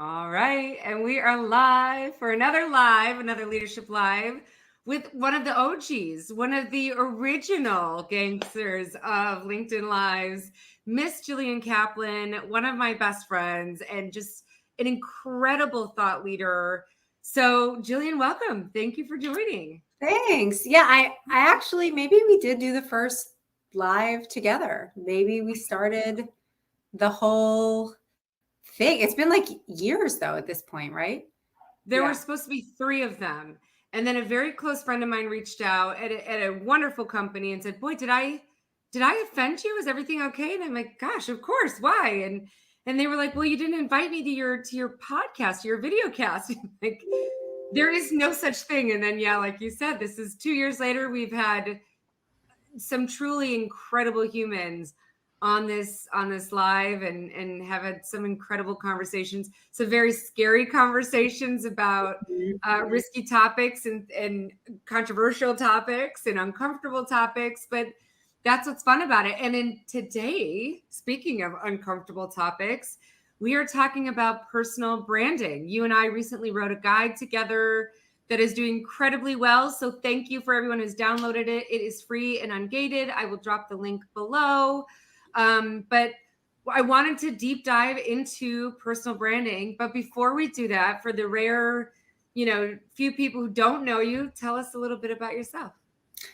All right. And we are live for another Leadership Live with one of the OGs, one of the original gangsters of LinkedIn Lives, Miss Jillian Kaplan, one of my best friends, and just an incredible thought leader. So, Jillian, welcome. Thank you for joining. Thanks. Yeah, I actually, maybe we did do the first live together. Maybe we started the whole thing. It's been like years though at this point, right? There were supposed to be 3 of them. And then a very close friend of mine reached out at a wonderful company and said, "Boy, did I offend you? Is everything okay?" And I'm like, "Gosh, of course. Why?" And they were like, "Well, you didn't invite me to your podcast, your video cast." Like, there is no such thing. And then, yeah, like you said, this is 2 years later. We've had some truly incredible humans on this live and have had some incredible conversations, some very scary conversations about risky topics and controversial topics and uncomfortable topics, but that's what's fun about it. And in today, speaking of uncomfortable topics, we are talking about personal branding. You and I recently wrote a guide together that is doing incredibly well. So thank you for everyone who's downloaded it. It is free and ungated. I will drop the link below. But I wanted to deep dive into personal branding. But before we do that, for the rare, few people who don't know you, tell us a little bit about yourself.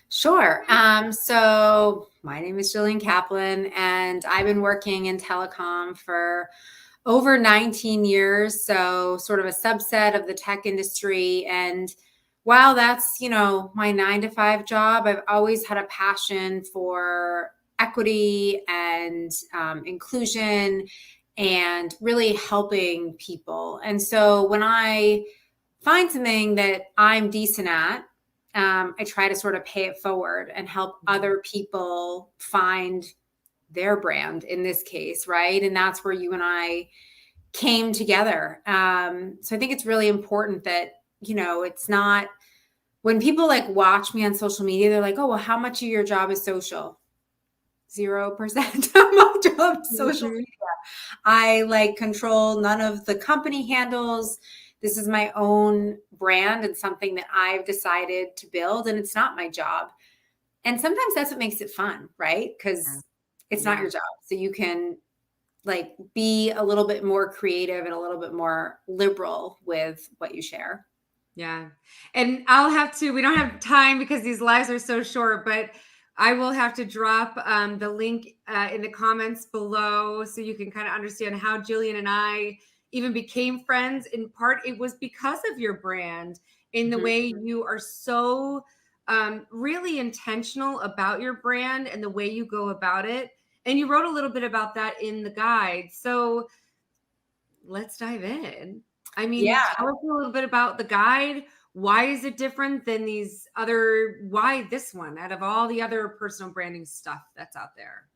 Sure. So my name is Jillian Kaplan, and I've been working in telecom for over 19 years. So sort of a subset of the tech industry. And while that's, my 9-to-5 job, I've always had a passion for equity and inclusion and really helping people. And so when I find something that I'm decent at, I try to sort of pay it forward and help other people find their brand in this case, right? And that's where you and I came together. So I think it's really important that, it's not when people like watch me on social media, they're like, "Oh, well, how much of your job is social?" 0% of my job is social media. I control none of the company handles. This is my own brand and something that I've decided to build, and it's not my job. And sometimes that's what makes it fun, right? Because it's not your job. So you can be a little bit more creative and a little bit more liberal with what you share. Yeah. And we don't have time because these lives are so short, but I will have to drop the link in the comments below so you can kind of understand how Jillian and I even became friends. In part, it was because of your brand, in the way you are so really intentional about your brand and the way you go about it. And you wrote a little bit about that in the guide. So let's dive in. I mean, tell us a little bit about the guide. Why is it different than why this one out of all the other personal branding stuff that's out there?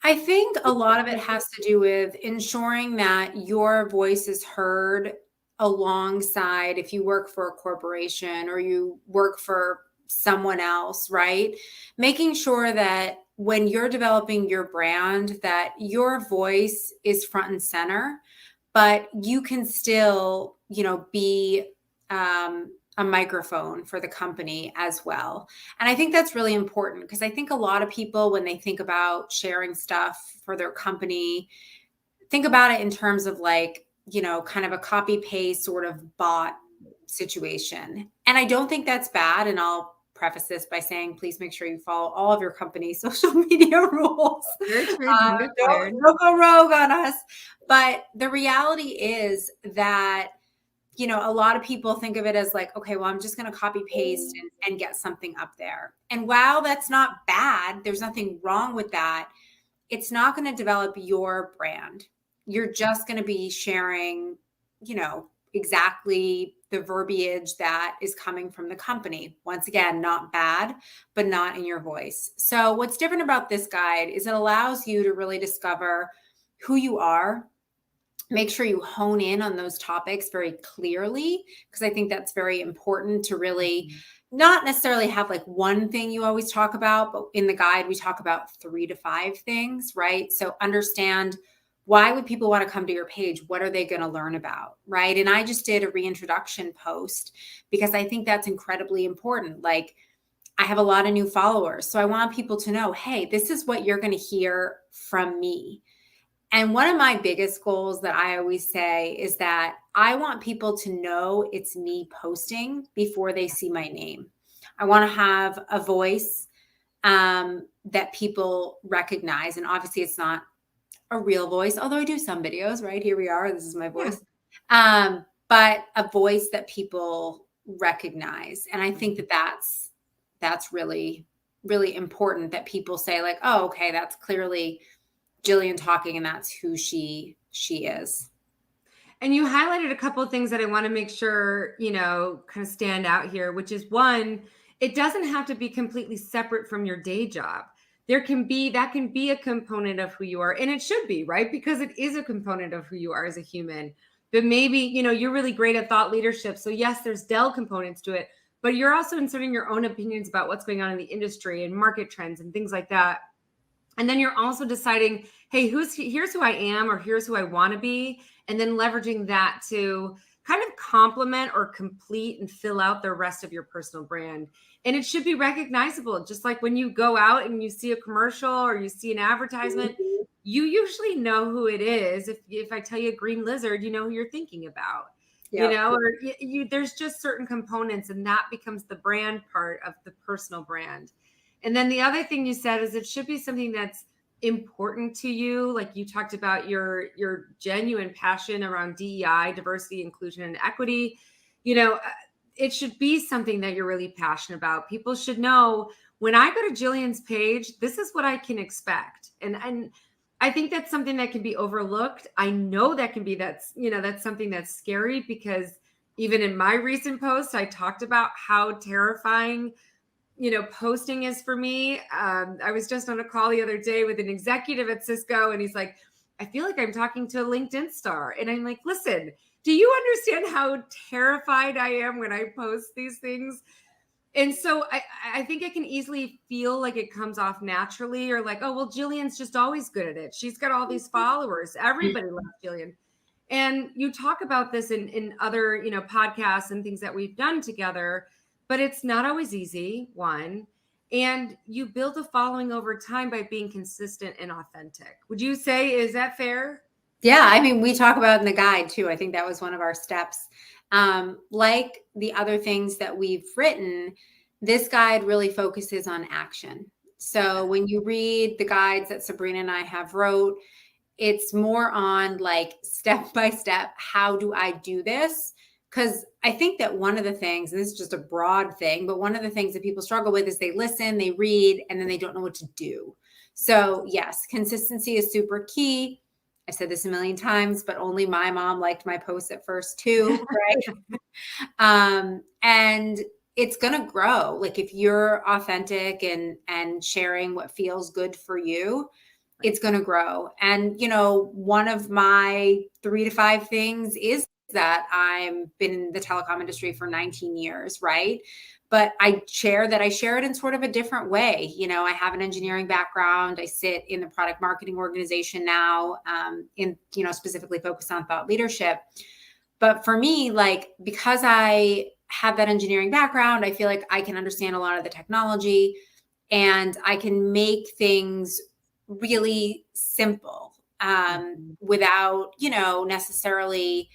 I think a lot of it has to do with ensuring that your voice is heard alongside if you work for a corporation or you work for someone else, right? Making sure that when you're developing your brand, that your voice is front and center, but you can still, be a microphone for the company as well. And I think that's really important because I think a lot of people, when they think about sharing stuff for their company, think about it in terms of kind of a copy paste sort of bot situation. And I don't think that's bad. And I'll preface this by saying, please make sure you follow all of your company's social media rules. Don't go rogue on us. But the reality is that, a lot of people think of it as okay, well, I'm just going to copy paste and get something up there. And while that's not bad, there's nothing wrong with that. It's not going to develop your brand. You're just going to be sharing, exactly the verbiage that is coming from the company. Once again, not bad, but not in your voice. So what's different about this guide is it allows you to really discover who you are. Make sure you hone in on those topics very clearly, because I think that's very important to really not necessarily have one thing you always talk about, but in the guide, we talk about 3 to 5 things, right? So understand why would people want to come to your page? What are they going to learn about? Right. And I just did a reintroduction post because I think that's incredibly important. Like, I have a lot of new followers. So I want people to know, hey, this is what you're going to hear from me. And one of my biggest goals that I always say is that I want people to know it's me posting before they see my name. I want to have a voice that people recognize. And obviously it's not a real voice, although I do some videos, right? Here we are. This is my voice. But a voice that people recognize. And I think that that's really, really important, that people say like, oh, okay, that's clearly Jillian talking, and that's who she is. And you highlighted a couple of things that I want to make sure, kind of stand out here, which is one, it doesn't have to be completely separate from your day job. That can be a component of who you are. And it should be, right? Because it is a component of who you are as a human. But maybe, you're really great at thought leadership. So yes, there's Dell components to it, but you're also inserting your own opinions about what's going on in the industry and market trends and things like that. And then you're also deciding, hey, here's who I am, or here's who I want to be. And then leveraging that to kind of complement or complete and fill out the rest of your personal brand. And it should be recognizable. Just like when you go out and you see a commercial or you see an advertisement, you usually know who it is. If I tell you green lizard, you know who you're thinking about. Or there's just certain components, and that becomes the brand part of the personal brand. And then the other thing you said is it should be something that's important to you. Like you talked about your genuine passion around DEI, diversity, inclusion, and equity. It should be something that you're really passionate about. People should know, when I go to Jillian's page, this is what I can expect. And I think that's something that can be overlooked. I know that's something that's scary, because even in my recent post, I talked about how terrifying posting is for me. I was just on a call the other day with an executive at Cisco, and he's like, I feel like I'm talking to a LinkedIn star. And I'm like, listen, do you understand how terrified I am when I post these things? And so I think I can easily feel like it comes off naturally, or like, oh, well, Jillian's just always good at it. She's got all these followers. Everybody loves Jillian. And you talk about this in other, podcasts and things that we've done together. But it's not always easy, one. And you build a following over time by being consistent and authentic. Would you say, is that fair? Yeah. I mean, we talk about in the guide too. I think that was one of our steps. Like the other things that we've written, this guide really focuses on action. So when you read the guides that Sabrina and I have wrote, it's more on like step by step, how do I do this? Because I think that one of the things, and this is just a broad thing, but one of the things that people struggle with is they listen, they read, and then they don't know what to do. So yes, consistency is super key. I've said this a million times, but only my mom liked my posts at first too, right? And it's going to grow. Like if you're authentic and sharing what feels good for you, it's going to grow. And, one of my 3 to 5 things is that I've been in the telecom industry for 19 years, right? But I share it in sort of a different way. I have an engineering background. I sit in the product marketing organization now, specifically focused on thought leadership. But for me, like, because I have that engineering background, I feel like I can understand a lot of the technology, and I can make things really simple without, necessarily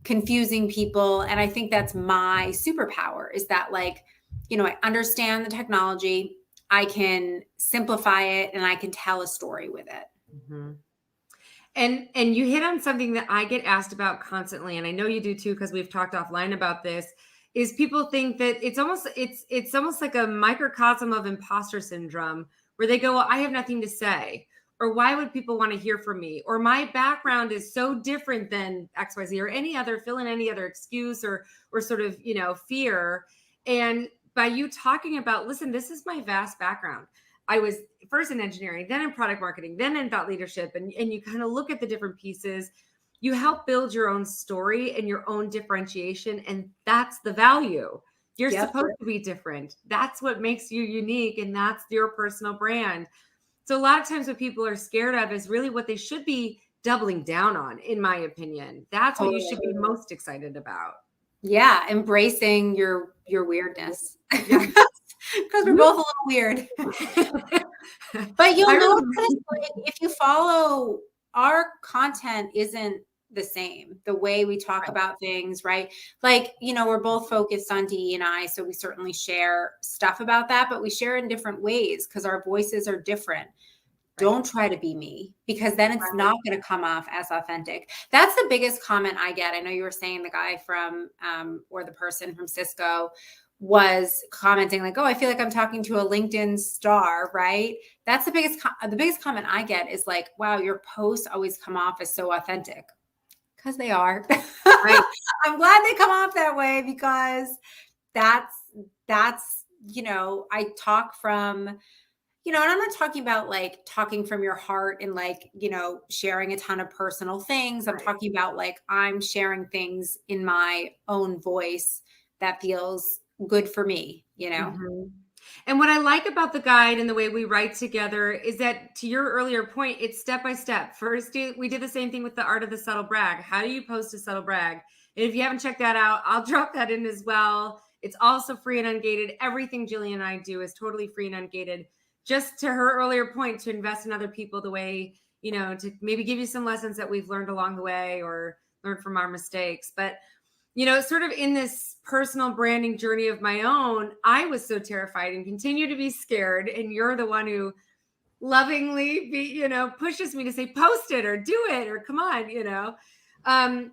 confusing people. And I think that's my superpower, is that like, I understand the technology, I can simplify it, and I can tell a story with it. Mm-hmm. And you hit on something that I get asked about constantly, and I know you do too, because we've talked offline about this, is people think that it's almost like a microcosm of imposter syndrome, where they go, well, I have nothing to say. Or why would people want to hear from me? Or my background is so different than XYZ, or fill in any other excuse or sort of, fear. And by you talking about, listen, this is my vast background. I was first in engineering, then in product marketing, then in thought leadership. And you kind of look at the different pieces. You help build your own story and your own differentiation. And that's the value. You're supposed to be different. That's what makes you unique. And that's your personal brand. So a lot of times what people are scared of is really what they should be doubling down on, in my opinion. That's what you should be Totally. most excited about. Yeah, embracing your weirdness. Yeah. Because we're both a little weird. But I you'll notice, remember. like, if you follow, our content isn't the same, the way we talk Right. about things, right? Like, we're both focused on DE&I, so we certainly share stuff about that, but we share in different ways because our voices are different. Right. Don't try to be me, because then it's Right. not going to come off as authentic. That's the biggest comment I get. I know you were saying the guy from, or the person from Cisco was commenting like, oh, I feel like I'm talking to a LinkedIn star, right? That's the biggest comment I get is like, wow, your posts always come off as so authentic. Because they are. Right. I'm glad they come off that way, because that's, I talk from, and I'm not talking about like talking from your heart and like, sharing a ton of personal things. I'm Right. talking about like, I'm sharing things in my own voice that feels good for me, Mhm. And what I like about the guide and the way we write together is that, to your earlier point, it's step by step. First, we did the same thing with the art of the subtle brag. How do you post a subtle brag? And if you haven't checked that out, I'll drop that in as well. It's also free and ungated. Everything Jillian and I do is totally free and ungated. Just to her earlier point, to invest in other people the way, to maybe give you some lessons that we've learned along the way or learned from our mistakes. But sort of in this personal branding journey of my own, I was so terrified and continue to be scared. And you're the one who lovingly pushes me to say, post it or do it or come on.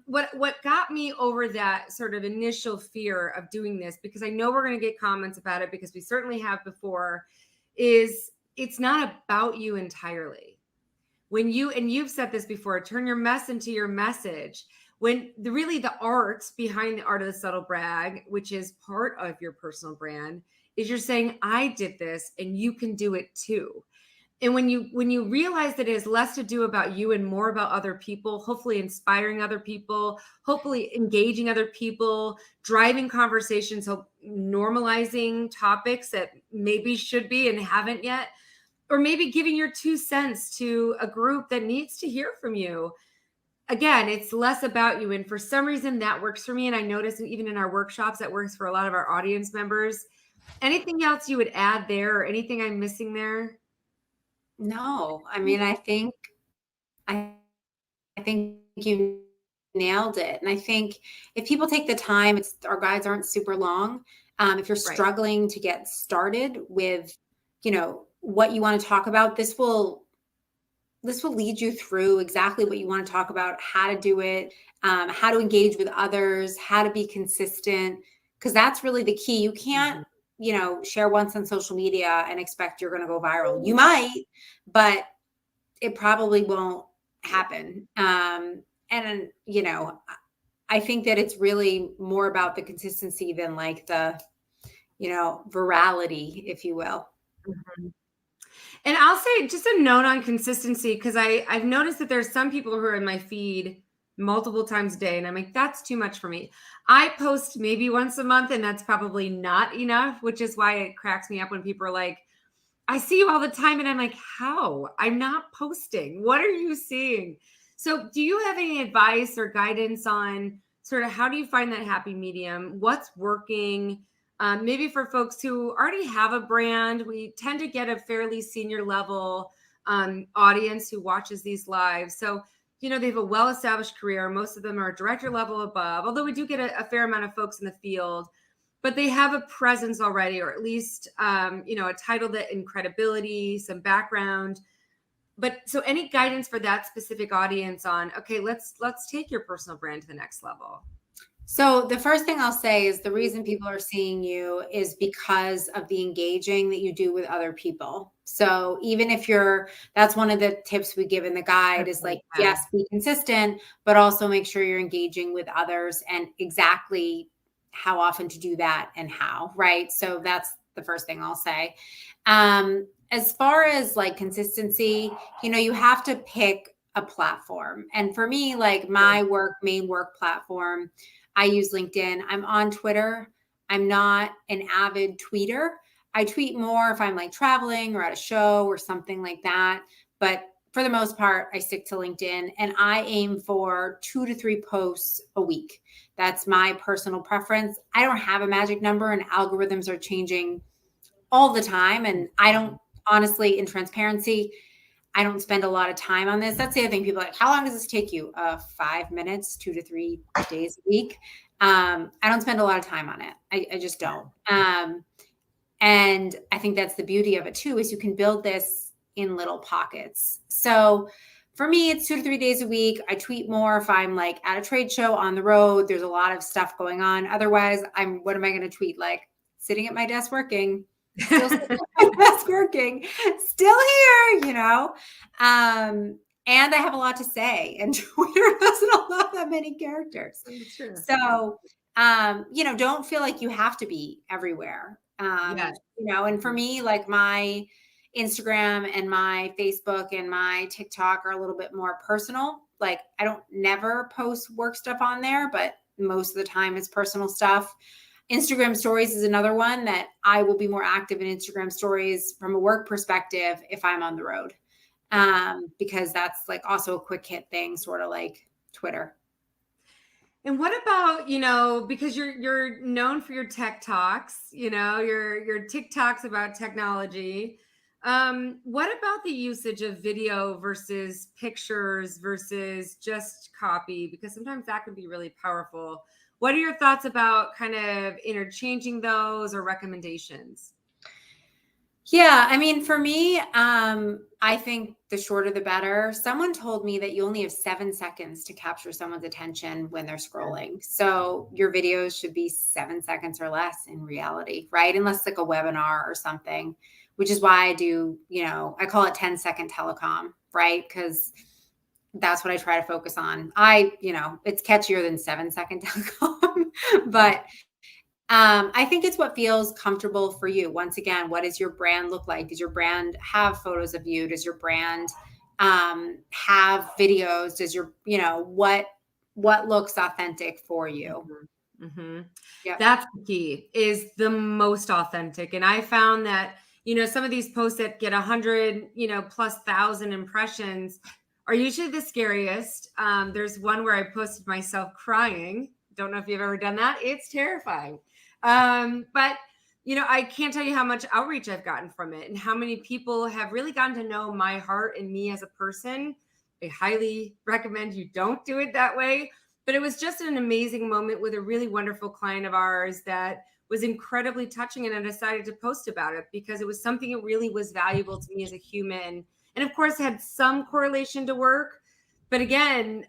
What got me over that sort of initial fear of doing this, because I know we're going to get comments about it, because we certainly have before, is it's not about you entirely. And you've said this before, turn your mess into your message. When really the art behind the art of the subtle brag, which is part of your personal brand, is you're saying, I did this and you can do it too. And when you realize that it has less to do about you and more about other people, hopefully inspiring other people, hopefully engaging other people, driving conversations, normalizing topics that maybe should be and haven't yet, or maybe giving your 2 cents to a group that needs to hear from you. Again, it's less about you. And for some reason that works for me. And I notice even in our workshops, that works for a lot of our audience members. Anything else you would add there, or anything I'm missing there? No, I mean, I I think you nailed it. And I think if people take the time, our guides aren't super long. If you're Right. struggling to get started with, what you want to talk about, this will lead you through exactly what you want to talk about, how to do it, how to engage with others, how to be consistent, because that's really the key. You can't, Mhm. share once on social media and expect you're going to go viral. You might, but it probably won't happen. And I think that it's really more about the consistency than like the, virality, if you will. Mhm. And I'll say just a note on consistency, because I've noticed that there's some people who are in my feed multiple times a day, and I'm like, that's too much for me. I post maybe once a month, and that's probably not enough, which is why it cracks me up when people are like, I see you all the time, and I'm like, how? I'm not posting. What are you seeing? So do you have any advice or guidance on sort of how do you find that happy medium? What's working? Maybe for folks who already have a brand, we tend to get a fairly senior level audience who watches these lives. So, they have a well-established career. Most of them are director level above, although we do get a fair amount of folks in the field, but they have a presence already, or at least, a title that in credibility, some background. But so any guidance for that specific audience on, okay, let's take your personal brand to the next level. So the first thing I'll say is the reason people are seeing you is because of the engaging that you do with other people. So even if that's one of the tips we give in the guide is like, Yeah. yes, be consistent, but also make sure you're engaging with others and exactly how often to do that and how, right? So that's the first thing I'll say. As far as like consistency, you have to pick a platform. And for me, like my main work platform, I use LinkedIn. I'm on Twitter. I'm not an avid tweeter. I tweet more if I'm like traveling or at a show or something like that. But for the most part, I stick to LinkedIn, and I aim for 2 to 3 posts a week. That's my personal preference. I don't have a magic number, and algorithms are changing all the time. And I don't, honestly, in transparency, I don't spend a lot of time on this. That's the other thing. People are like, how long does this take you? 5 minutes, 2 to 3 days a week. I don't spend a lot of time on it. I just don't. And I think that's the beauty of it too, is you can build this in little pockets. So for me, it's 2 to 3 days a week. I tweet more if I'm like at a trade show, on the road. There's a lot of stuff going on. Otherwise, what am I going to tweet? Like sitting at my desk working, still sitting at my desk working, still here, you know? And I have a lot to say, and Twitter doesn't allow that many characters. Sure. So, don't feel like you have to be everywhere. Yes. And for me, like my Instagram and my Facebook and my TikTok are a little bit more personal. Like I don't never post work stuff on there, but most of the time it's personal stuff. Instagram stories is another one that I will be more active in Instagram stories from a work perspective if I'm on the road. Because that's like also a quick hit thing, sort of like Twitter. And what about, because you're known for your tech talks, your TikToks about technology. What about the usage of video versus pictures versus just copy? Because sometimes that can be really powerful. What are your thoughts about kind of interchanging those or recommendations? Yeah, I mean, for me, I think the shorter the better. Someone told me that you only have 7 seconds to capture someone's attention when they're scrolling. So your videos should be 7 seconds or less in reality, right? Unless like a webinar or something, which is why I do, I call it 10-second telecom, right? Because that's what I try to focus on. It's catchier than 7-second telecom, but I think it's what feels comfortable for you. Once again, what does your brand look like? Does your brand have photos of you? Does your brand have videos? Does your, what looks authentic for you? Mm-hmm. Mm-hmm. Yep. That's the key, is the most authentic. And I found that, some of these posts that get 100, plus 1,000 impressions are usually the scariest. There's one where I posted myself crying. Don't know if you've ever done that. It's terrifying. But I can't tell you how much outreach I've gotten from it and how many people have really gotten to know my heart and me as a person. I highly recommend you don't do it that way. But it was just an amazing moment with a really wonderful client of ours that was incredibly touching. And I decided to post about it because it was something that really was valuable to me as a human. And of course, had some correlation to work. But again,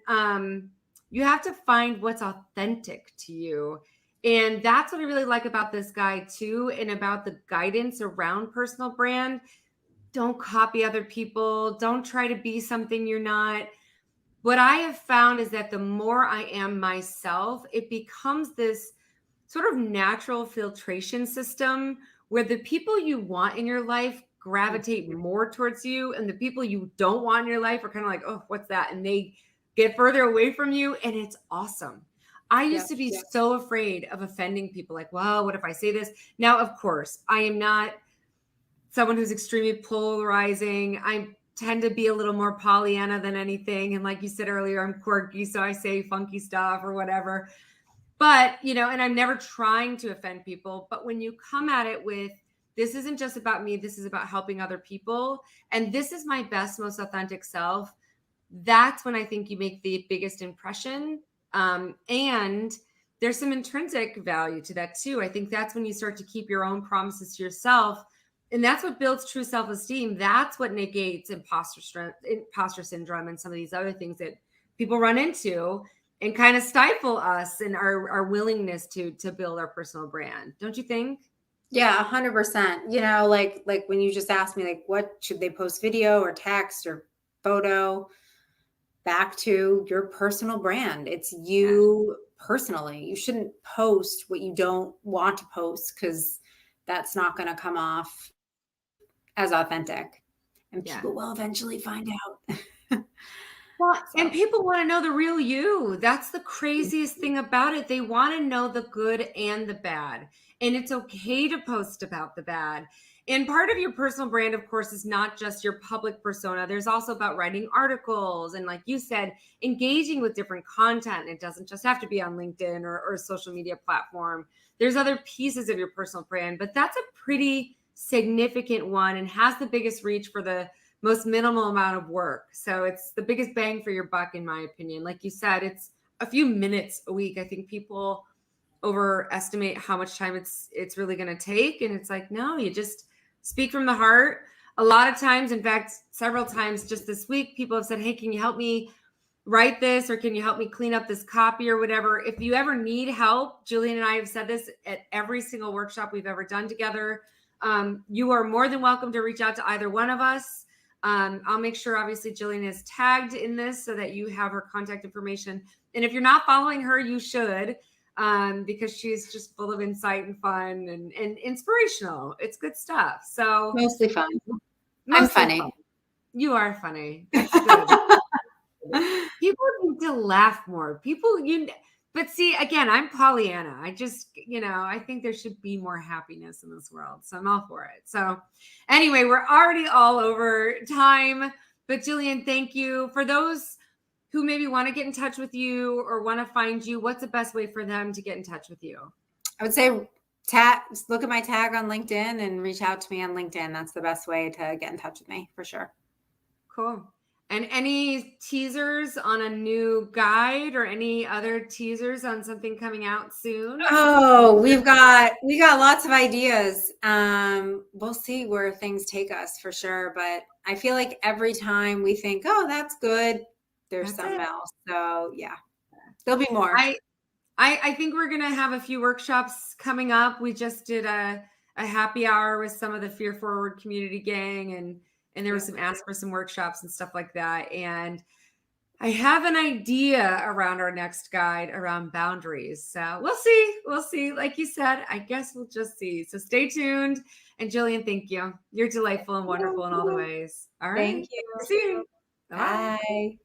you have to find what's authentic to you. And that's what I really like about this guy too, and about the guidance around personal brand. Don't copy other people. Don't try to be something you're not. What I have found is that the more I am myself, it becomes this sort of natural filtration system where the people you want in your life gravitate more towards you, and the people you don't want in your life are kind of like, oh, what's that? And they get further away from you. And it's awesome. I used to be so afraid of offending people. Like, well, what if I say this? Now, of course, I am not someone who's extremely polarizing. I tend to be a little more Pollyanna than anything. And like you said earlier, I'm quirky, so I say funky stuff or whatever. But, and I'm never trying to offend people. But when you come at it with, this isn't just about me, this is about helping other people, and this is my best, most authentic self, that's when I think you make the biggest impression. And there's some intrinsic value to that too. I think that's when you start to keep your own promises to yourself. And that's what builds true self-esteem. That's what negates imposter syndrome and some of these other things that people run into and kind of stifle us and our willingness to build our personal brand. Don't you think? Yeah, 100%. Like when you just asked me, like, what should they post, video or text or photo? Back to your personal brand. It's you personally. You shouldn't post what you don't want to post, because that's not going to come off as authentic. And people will eventually find out. Well, and people want to know the real you. That's the craziest thing about it. They want to know the good and the bad. And it's okay to post about the bad. And part of your personal brand, of course, is not just your public persona. There's also about writing articles and, like you said, engaging with different content. It doesn't just have to be on LinkedIn or a social media platform. There's other pieces of your personal brand, but that's a pretty significant one and has the biggest reach for the most minimal amount of work. So it's the biggest bang for your buck, in my opinion. Like you said, it's a few minutes a week. I think people overestimate how much time it's really going to take, and it's like, no, you just speak from the heart. A lot of times, in fact, several times just this week, people have said, hey, can you help me write this, or can you help me clean up this copy or whatever? If you ever need help, Jillian and I have said this at every single workshop we've ever done together. You are more than welcome to reach out to either one of us. I'll make sure, obviously, Jillian is tagged in this so that you have her contact information. And if you're not following her, you should, because she's just full of insight and fun and inspirational. It's good stuff. So Mostly fun. I'm funny. Fun. You are funny. That's good. People need to laugh more. But see, again, I'm Pollyanna. I just, I think there should be more happiness in this world. So I'm all for it. So anyway, we're already all over time. But Jillian, thank you. For those who maybe want to get in touch with you or want to find you, what's the best way for them to get in touch with you? I would say look at my tag on LinkedIn and reach out to me on LinkedIn. That's the best way to get in touch with me, for sure. Cool. And any teasers on a new guide or any other teasers on something coming out soon? Oh, we got lots of ideas. We'll see where things take us, for sure. But I feel like every time we think, oh, that's good, there's something else. So yeah, there'll be more. I think we're going to have a few workshops coming up. We just did a happy hour with some of the Fear Forward community gang, and there was some ask for some workshops and stuff like that. And I have an idea around our next guide around boundaries. So we'll see. Like you said, I guess we'll just see. So stay tuned. And Jillian, thank you. You're delightful and wonderful in all the ways. All right. Thank you. See you. Bye.